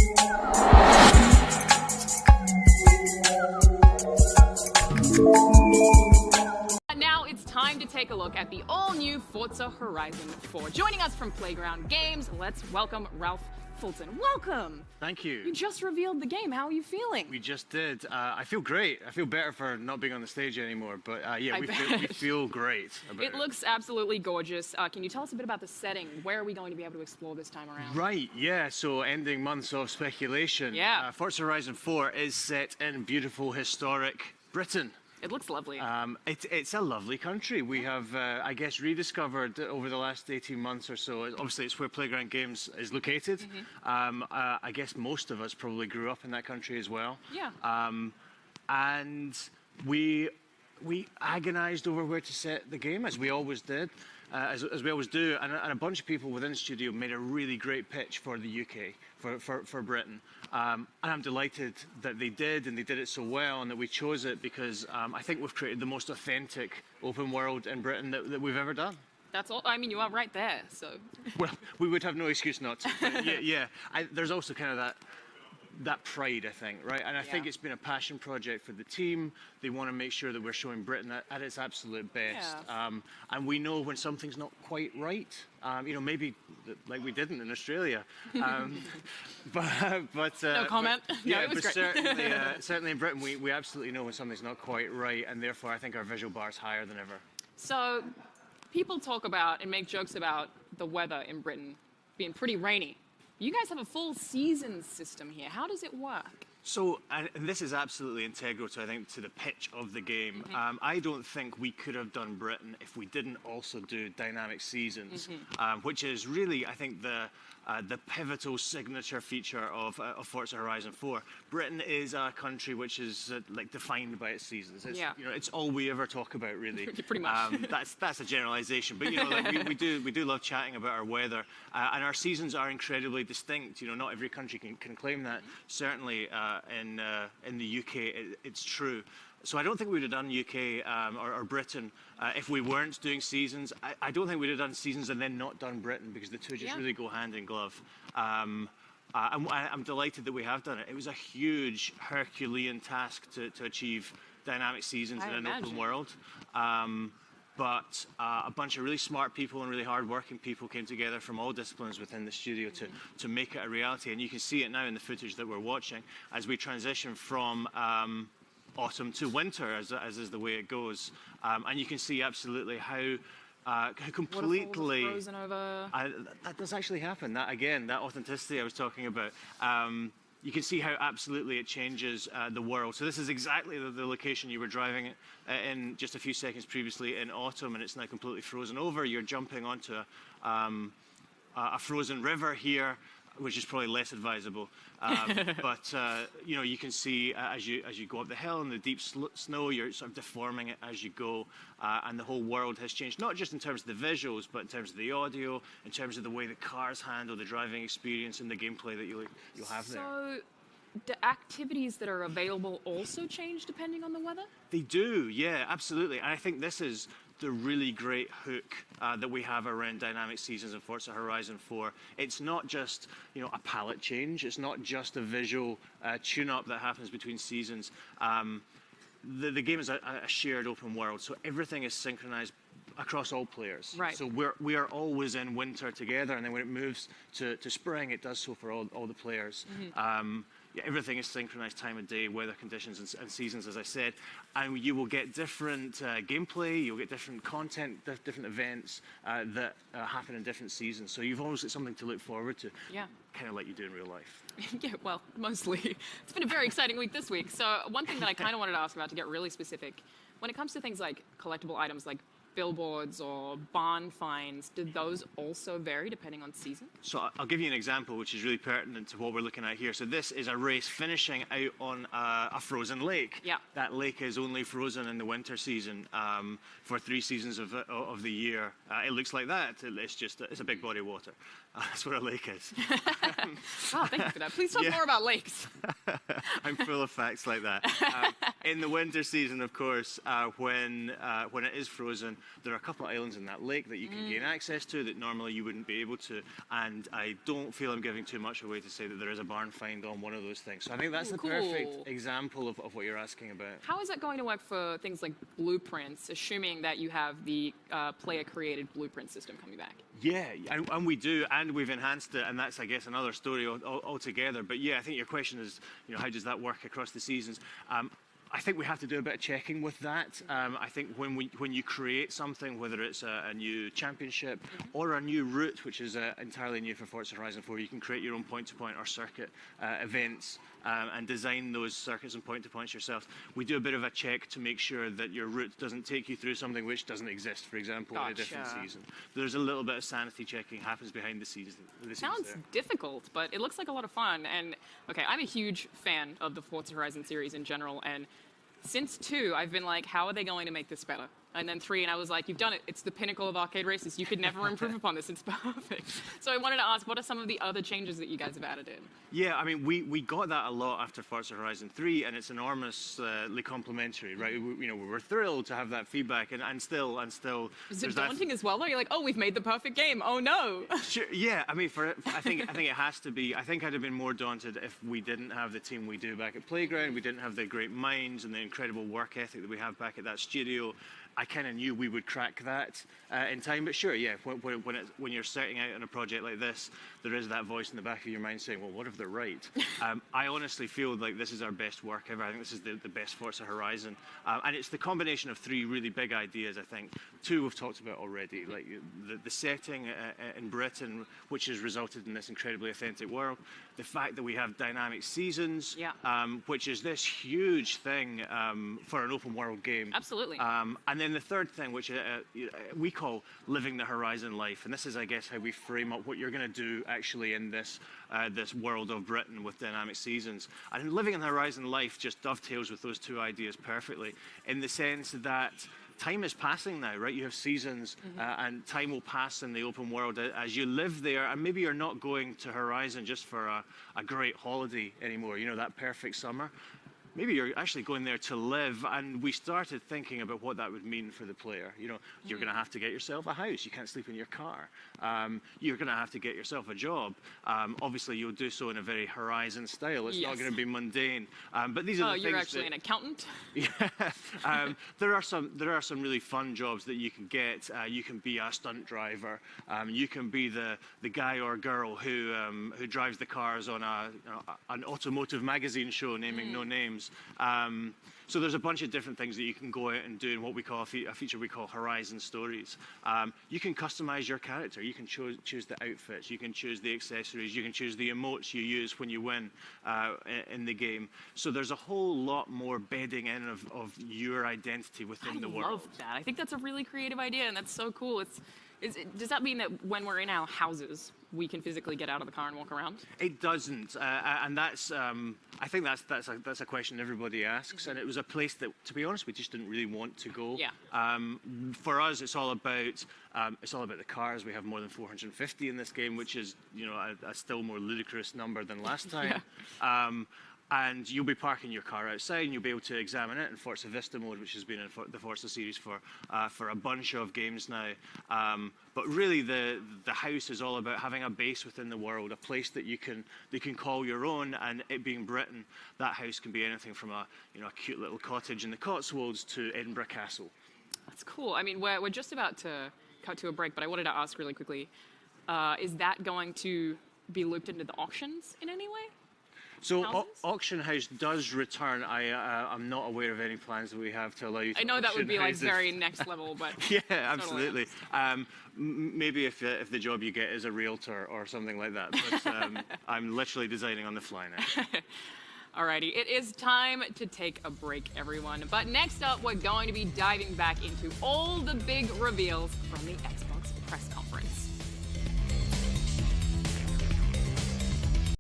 Now it's time to take a look at the all-new Forza Horizon 4. Joining us from Playground Games, let's welcome Ralph Fulton. Welcome. Thank you. You just revealed the game. How are you feeling? We just did. I feel great. I feel better for not being on the stage anymore, but yeah, we feel great about it. It looks absolutely gorgeous. Can you tell us a bit about the setting? Where are we going to be able to explore this time around? Right, yeah, so ending months of speculation. Yeah. Forza Horizon 4 is set in beautiful, historic Britain. It looks lovely. It's a lovely country. We have, I guess, rediscovered over the last 18 months or so. Obviously, it's where Playground Games is located. I guess most of us probably grew up in that country as well. Yeah. And we agonized over where to set the game, as we always did, as we always do. And a bunch of people within the studio made a really great pitch for the UK, for Britain. And I'm delighted that they did, and they did it so well, and that we chose it because I think we've created the most authentic open world in Britain that we've ever done. That's all. I mean, you are right there, so. Well, we would have no excuse not to. But yeah. There's also kind of that pride, I think, right? And I think it's been a passion project for the team. They want to make sure that we're showing Britain at its absolute best. Yeah. And we know when something's not quite right. You know, maybe like we didn't in Australia. But no comment. Yeah, it was but great. certainly in Britain, we absolutely know when something's not quite right, and therefore I think our visual bar is higher than ever. So, people talk about and make jokes about the weather in Britain being pretty rainy. You guys have a full season system here. How does it work? So, and this is absolutely integral to, I think, to the pitch of the game. I don't think we could have done Britain if we didn't also do dynamic seasons, which is really, I think, the pivotal signature feature of Forza Horizon 4. Britain is a country which is like defined by its seasons. It's, you know, it's all we ever talk about, really. Pretty much. That's a generalization, but you know, like, we do love chatting about our weather, and our seasons are incredibly distinct. You know, not every country can claim that. Certainly in the UK, it's true. So I don't think we would have done UK or Britain if we weren't doing seasons. I don't think we would have done seasons and then not done Britain, because the two just really go hand in glove. I'm delighted that we have done it. It was a huge Herculean task to achieve dynamic seasons in an open world. But a bunch of really smart people and really hard-working people came together from all disciplines within the studio to make it a reality. And you can see it now in the footage that we're watching as we transition from autumn to winter, as is the way it goes. And you can see absolutely how completely frozen over. That does actually happen. That, again, that authenticity I was talking about. You can see how absolutely it changes the world. So this is exactly the location you were driving in just a few seconds previously in autumn, and it's now completely frozen over. You're jumping onto a frozen river here, which is probably less advisable. But you know, you can see as you go up the hill in the deep snow, you're sort of deforming it as you go, and the whole world has changed, not just in terms of the visuals, but in terms of the audio, in terms of the way the cars handle the driving experience and the gameplay that you'll have there. So, the activities that are available also change depending on the weather? They do, yeah, absolutely. And I think this is the really great hook that we have around dynamic seasons in Forza Horizon 4. It's not just, you know, a palette change. It's not just a visual tune-up that happens between seasons. The game is a shared open world, so everything is synchronized across all players. Right. So we are always in winter together, and then when it moves to spring, it does so for all the players. Yeah, everything is synchronized time of day, weather conditions, and seasons, as I said. And you will get different gameplay, you'll get different content, different events that happen in different seasons. So you've always got something to look forward to. Yeah. Kind of like you do in real life. Yeah, well, mostly. It's been a very exciting week this week. So one thing that I kind of wanted to ask about, to get really specific, when it comes to things like collectible items like billboards or barn finds, do those also vary depending on season? So I'll give you an example which is really pertinent to what we're looking at here. So this is a race finishing out on a frozen lake. Yeah. That lake is only frozen in the winter season for 3 seasons of the year. It looks like that. It's a big body of water. That's what a lake is. Wow, thank you for that. Please talk more about lakes. I'm full of facts like that. In the winter season, of course, when it is frozen, there are a couple of islands in that lake that you can gain access to that normally you wouldn't be able to. And I don't feel I'm giving too much away to say that there is a barn find on one of those things. So I think that's the perfect example of what you're asking about. How is that going to work for things like blueprints, assuming that you have the player-created blueprint system coming back? Yeah, and we do, and we've enhanced it, and that's, I guess, another story altogether. But yeah, I think your question is, how does that work across the seasons? I think we have to do a bit of checking with that. I think when you create something, whether it's a new championship or a new route, which is entirely new for Forza Horizon 4, you can create your own point-to-point or circuit events and design those circuits and point-to-points yourself. We do a bit of a check to make sure that your route doesn't take you through something which doesn't exist, for example, in a different season. There's a little bit of sanity checking happens behind the scenes. Sounds difficult, but it looks like a lot of fun. And okay, I'm a huge fan of the Forza Horizon series in general, and since 2, I've been like, how are they going to make this better? And then 3, and I was like, you've done it. It's the pinnacle of arcade races. You could never improve upon this. It's perfect. So I wanted to ask, what are some of the other changes that you guys have added in? Yeah, I mean, we got that a lot after Forza Horizon 3, and it's enormously complimentary, right? We were thrilled to have that feedback, and still. Is it daunting as well, though? You're like, oh, we've made the perfect game. Oh, no. Sure, yeah, I mean, I think it has to be. I think I'd have been more daunted if we didn't have the team we do back at Playground. We didn't have the great minds and the incredible work ethic that we have back at that studio. I kind of knew we would crack that in time, but sure, yeah, when you're starting out on a project like this, there is that voice in the back of your mind saying, well, what if they're right? I honestly feel like this is our best work ever. I think this is the best Forza Horizon. And it's the combination of 3 really big ideas, I think. 2 we've talked about already, like the setting in Britain, which has resulted in this incredibly authentic world. The fact that we have dynamic seasons, which is this huge thing for an open world game. Absolutely. And then the third thing, which we call living the Horizon life, and this is, I guess, how we frame up what you're going to do actually in this world of Britain with dynamic seasons. And living in the Horizon life just dovetails with those 2 ideas perfectly, in the sense that time is passing now, right? You have seasons, and time will pass in the open world as you live there, and maybe you're not going to Horizon just for a great holiday anymore, that perfect summer. Maybe you're actually going there to live, and we started thinking about what that would mean for the player. You're going to have to get yourself a house. You can't sleep in your car. You're going to have to get yourself a job. Obviously, you'll do so in a very Horizon style. It's not going to be mundane. But these are the things. You're actually an accountant? Yeah. There are some really fun jobs that you can get. You can be a stunt driver. You can be the guy or girl who drives the cars on an automotive magazine show, naming no names. So there's a bunch of different things that you can go out and do in what we call a feature we call Horizon Stories. You can customize your character. You can choose the outfits. You can choose the accessories. You can choose the emotes you use when you win in the game. So there's a whole lot more bedding in of your identity within the world. I love that. I think that's a really creative idea, and that's so cool. Does that mean that when we're in our houses, we can physically get out of the car and walk around? It doesn't, and that's. I think that's a question everybody asks, and it was a place that, to be honest, we just didn't really want to go. Yeah. For us, it's all about the cars. We have more than 450 in this game, which is a still more ludicrous number than last time. Yeah. And you'll be parking your car outside, and you'll be able to examine it in Forza Vista mode, which has been in the Forza series for a bunch of games now. But really, the house is all about having a base within the world, a place that you can call your own. And it being Britain, that house can be anything from a cute little cottage in the Cotswolds to Edinburgh Castle. That's cool. I mean, we're just about to cut to a break, but I wanted to ask really quickly: is that going to be looped into the auctions in any way? So Auction House does return. I'm not aware of any plans that we have to allow you to. I know that would be like very next level, but yeah, absolutely. Maybe if the job you get is a realtor or something like that. But I'm literally designing on the fly now. Alrighty, it is time to take a break, everyone. But next up, we're going to be diving back into all the big reveals from the Xbox press conference.